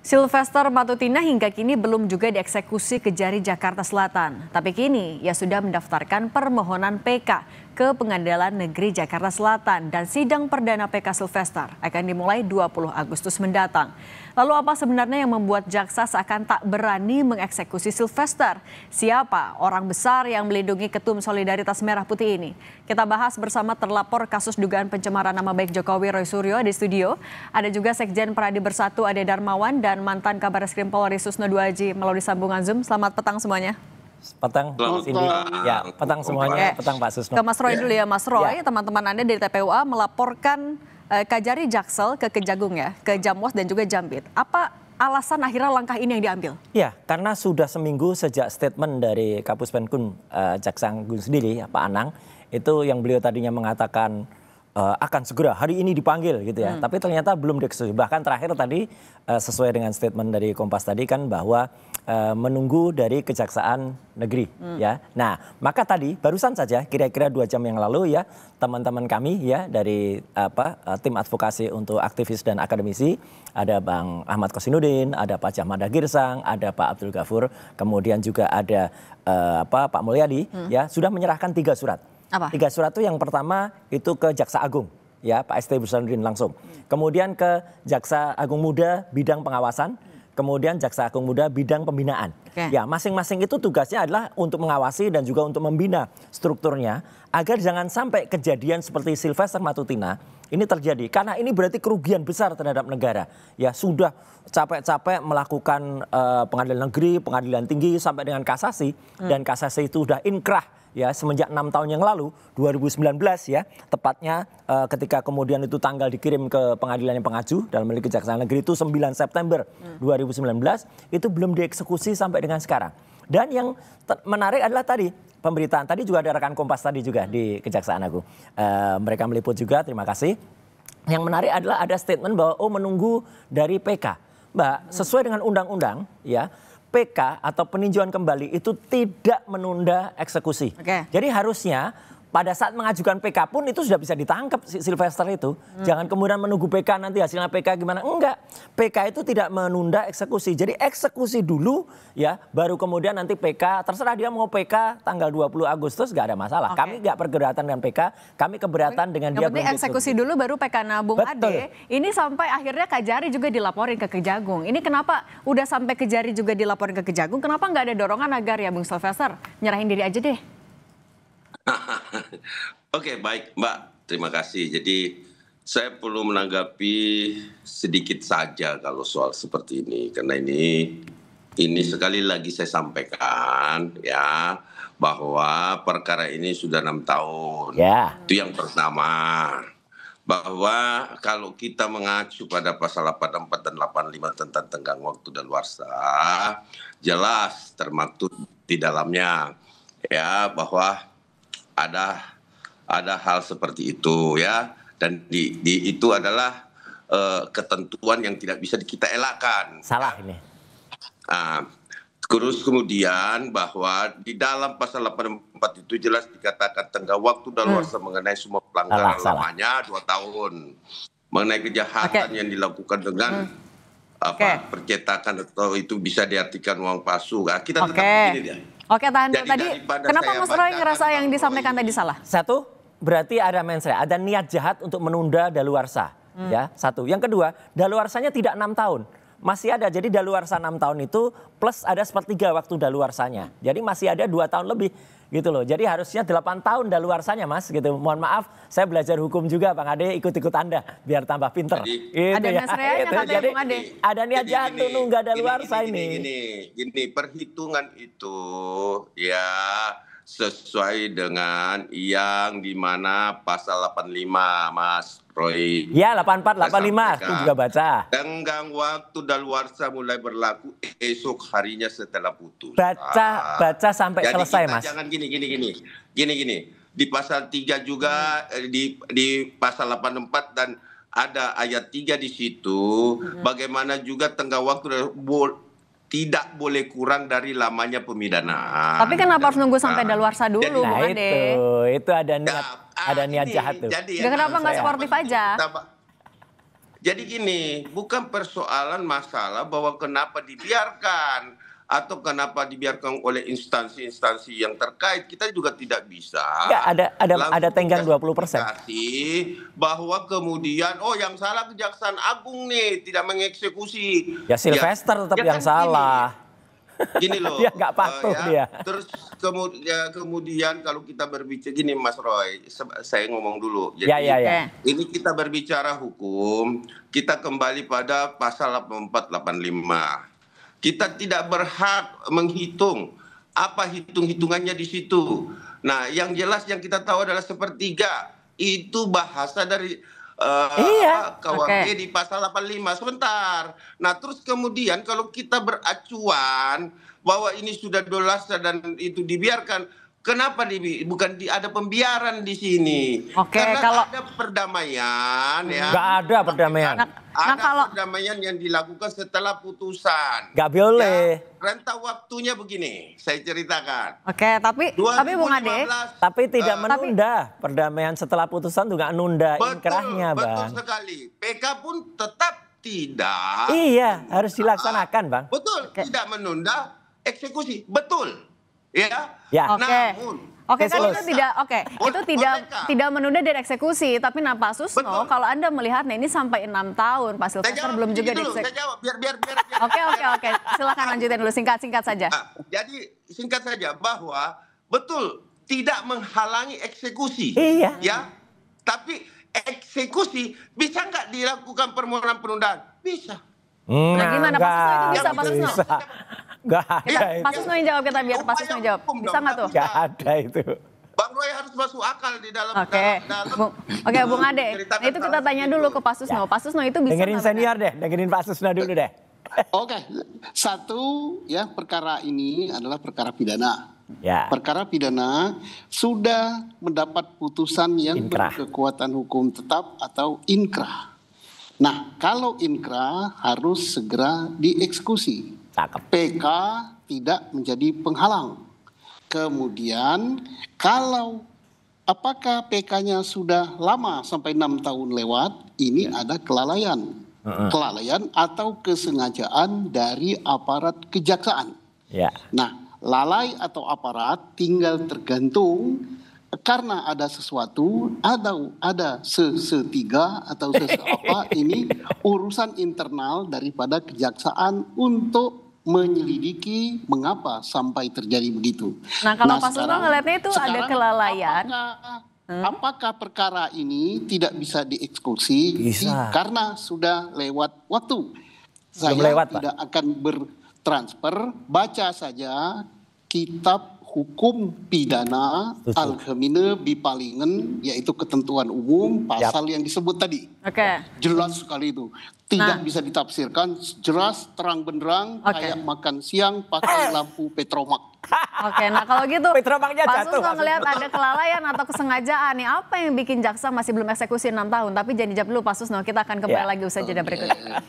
Sylvester Matutina hingga kini belum juga dieksekusi Kejari Jakarta Selatan. Tapi kini ia sudah mendaftarkan permohonan PK ke Pengadilan Negeri Jakarta Selatan dan sidang perdana PK Sylvester akan dimulai 20 Agustus mendatang. Lalu apa sebenarnya yang membuat jaksa seakan tak berani mengeksekusi Sylvester? Siapa orang besar yang melindungi Ketum Solidaritas Merah Putih ini? Kita bahas bersama terlapor kasus dugaan pencemaran nama baik Jokowi Roy Suryo di studio. Ada juga Sekjen Pradi Bersatu Ade Darmawan dan mantan Kabareskrim Polri Susno Duaji melalui sambungan Zoom. Selamat petang semuanya. Petang, Cindy. Ya, petang semuanya. Petang Pak Susno. Ke Mas Roy dulu ya, Mas Roy. Teman-teman Anda dari TPUA melaporkan Kajari Jaksel ke Kejagung ya, ke Jamwas dan juga Jambit. Apa alasan akhirnya langkah ini yang diambil? Ya, karena sudah seminggu sejak statement dari Kapus Penkum Jaksa Agung sendiri, Pak Anang, itu yang beliau tadinya mengatakan akan segera hari ini dipanggil gitu ya. Tapi ternyata belum dieksekusi. Bahkan terakhir tadi sesuai dengan statement dari Kompas tadi kan bahwa menunggu dari Kejaksaan Negeri ya. Nah, maka tadi barusan saja kira-kira 2 jam yang lalu ya teman-teman kami ya dari tim advokasi untuk aktivis dan akademisi, ada Bang Ahmad Kosinudin, ada Pak Jahmada Girsang, ada Pak Abdul Ghafur, kemudian juga ada Pak Mulyadi ya sudah menyerahkan 3 surat. Apa? 3 surat itu yang pertama itu ke Jaksa Agung ya Pak ST Burhanuddin langsung. Kemudian ke Jaksa Agung Muda bidang pengawasan, kemudian Jaksa Agung Muda bidang pembinaan. Ya, masing-masing itu tugasnya adalah untuk mengawasi dan juga untuk membina strukturnya agar jangan sampai kejadian seperti Sylvester Matutina ini terjadi. Karena ini berarti kerugian besar terhadap negara. Ya, sudah capek-capek melakukan pengadilan negeri, pengadilan tinggi sampai dengan kasasi dan kasasi itu sudah inkrah ya semenjak 6 tahun yang lalu 2019 ya tepatnya ketika kemudian itu tanggal dikirim ke pengadilan yang pengaju dalam hal Kejaksaan Negeri itu 9 September 2019 itu belum dieksekusi sampai dengan sekarang. Dan yang menarik adalah tadi pemberitaan tadi juga ada rekan Kompas tadi juga di Kejaksaan Agung. Mereka meliput juga, terima kasih. Yang menarik adalah ada statement bahwa menunggu dari PK. Mbak, sesuai dengan undang-undang ya PK atau peninjauan kembali itu tidak menunda eksekusi. Jadi harusnya pada saat mengajukan PK pun itu sudah bisa ditangkap si Sylvester itu. Jangan kemudian menunggu PK nanti hasilnya PK gimana. Enggak, PK itu tidak menunda eksekusi. Jadi eksekusi dulu ya baru kemudian nanti PK. Terserah dia mau PK tanggal 20 Agustus gak ada masalah. Kami gak berkeberatan dengan PK, kami keberatan dengan dia belum eksekusi dulu baru PK nabung. Ade. Ini sampai akhirnya Kajari juga dilaporin ke Kejagung. Ini kenapa udah sampai Kejari juga dilaporin ke Kejagung, kenapa nggak ada dorongan agar ya Bung Sylvester nyerahin diri aja deh? Oke, baik Mbak, terima kasih. Jadi saya perlu menanggapi sedikit saja kalau soal seperti ini. Karena ini sekali lagi saya sampaikan ya bahwa perkara ini sudah 6 tahun. Itu yang pertama. Bahwa kalau kita mengacu pada pasal 84 dan 85 tentang tenggang waktu daluarsa, jelas termaktub di dalamnya ya bahwa ada hal seperti itu ya, dan itu adalah ketentuan yang tidak bisa kita elakkan. Salah ini. Terus kemudian bahwa di dalam pasal 84 itu jelas dikatakan tenggang waktu daluarsa mengenai semua pelanggaran lamanya 2 tahun. Mengenai kejahatan yang dilakukan dengan percetakan atau itu bisa diartikan uang palsu. Kita tetap begini dia. Oke, tahan dulu tadi. Kenapa Mas Roy ngerasa yang disampaikan tadi salah? Satu, berarti ada mensreah, ada niat jahat untuk menunda daluarsa. Ya, satu. Yang kedua, daluarsanya tidak 6 tahun. Masih ada, jadi daluarsa 6 tahun itu plus ada 1/3 waktu daluarsanya. Jadi masih ada 2 tahun lebih gitu loh. Jadi harusnya 8 tahun daluarsanya Mas gitu. Mohon maaf, saya belajar hukum juga Bang Ade, ikut-ikut Anda biar tambah pinter. Ada mensreahnya katanya Bang Ade. Ada niat jahat untuk nunggah daluarsa ini. Gini, perhitungan itu ya sesuai dengan yang dimana pasal 85 Mas Roy. Ya 84, 85 itu juga baca. Tenggang waktu daluarsa mulai berlaku esok harinya setelah putus. Baca sampai selesai Mas. Jangan gini. Di pasal 3 juga di pasal 84 dan ada ayat 3 di situ. Bagaimana juga tenggang waktu tidak boleh kurang dari lamanya pemidanaan. Tapi kenapa harus nunggu sampai daluarsa dulu, Bung Ade? Itu ada niat jahat tuh. Kenapa nggak sportif aja? Jadi gini, bukan persoalan masalah bahwa kenapa dibiarkan atau kenapa dibiarkan oleh instansi-instansi yang terkait. Kita juga tidak bisa. Ya, ada tenggang 20%. Bahwa kemudian yang salah Kejaksaan Agung nih tidak mengeksekusi. Ya Sylvester tetap yang salah. Gini loh. Dia nggak patuh dia. Terus kemudian kalau kita berbicara gini Mas Roy, saya ngomong dulu. Jadi Ya. ini kita berbicara hukum, kita kembali pada pasal 8485. Kita tidak berhak menghitung apa hitung-hitungannya di situ. Nah, yang jelas yang kita tahu adalah sepertiga. Itu bahasa dari KUHP di pasal 85. Sebentar. Nah, terus kemudian kalau kita beracuan bahwa ini sudah dolasa dan itu dibiarkan, kenapa bukan ada pembiaran di sini? Karena kalau ada perdamaian ya. Nggak ada perdamaian. Ada perdamaian yang dilakukan setelah putusan. Nggak boleh. Ya, rentang waktunya begini, saya ceritakan. Tapi Bung Ade. Tapi tidak menunda perdamaian setelah putusan juga nunda inkrahnya, Bang. Betul sekali. PK pun tetap tidak. Iya, harus dilaksanakan, Bang. Betul, tidak menunda eksekusi. Betul. Ya. Kalau itu tidak menunda dari eksekusi, tapi Pak Susno, kalau Anda melihatnya ini sampai 6 tahun, Pak Sylvester belum juga dieksekusi. Saya jawab, biar. Oke. Silakan lanjutin dulu, singkat saja. Jadi singkat saja bahwa betul tidak menghalangi eksekusi. Iya. Ya, tapi eksekusi bisa nggak dilakukan permohonan penundaan? Bisa. Nah, gimana Pak Susno itu bisa, Pak Susno? Nggak ada itu. Pak Susno yang jawab kita, biar Pak Susno jawab. Bisa nggak tuh? Nggak ada itu. Bang Roy harus masuk akal di dalam. Oke, Bung Ade. Nah, itu kita tanya dulu ke Pak Susno. Pak Susno itu bisa. Dengerin senior deh, dengerin Pak Susno dulu deh. Oke, satu ya, perkara ini adalah perkara pidana. Ya. Perkara pidana sudah mendapat putusan yang berkekuatan hukum tetap atau inkrah. Nah, kalau inkrah harus segera dieksekusi. PK tidak menjadi penghalang. Kemudian kalau apakah PK-nya sudah lama sampai 6 tahun lewat, ini ada kelalaian. Kelalaian atau kesengajaan dari aparat kejaksaan. Ya. Nah, lalai atau aparat tinggal tergantung karena ada sesuatu, ada setiga atau sesuatu ini urusan internal daripada kejaksaan untuk menyelidiki mengapa sampai terjadi begitu. Nah, kalau Pak Susno ngelihatnya itu ada kelalaian. Apakah perkara ini tidak bisa dieksekusi? Bisa. Karena sudah lewat waktu. Saya tidak akan bertransfer, baca saja kitab hukum pidana Al-Khamine Bipalingen, yaitu ketentuan umum pasal yang disebut tadi. Jelas sekali itu. Tidak bisa ditafsirkan, jelas terang benderang kayak makan siang pakai lampu petromak. Nah kalau gitu Pak Susno ngelihat ada kelalaian atau kesengajaan nih, apa yang bikin jaksa masih belum eksekusi 6 tahun? Tapi jangan dijawab dulu Pak Susno, kita akan kembali lagi usai jeda berikutnya.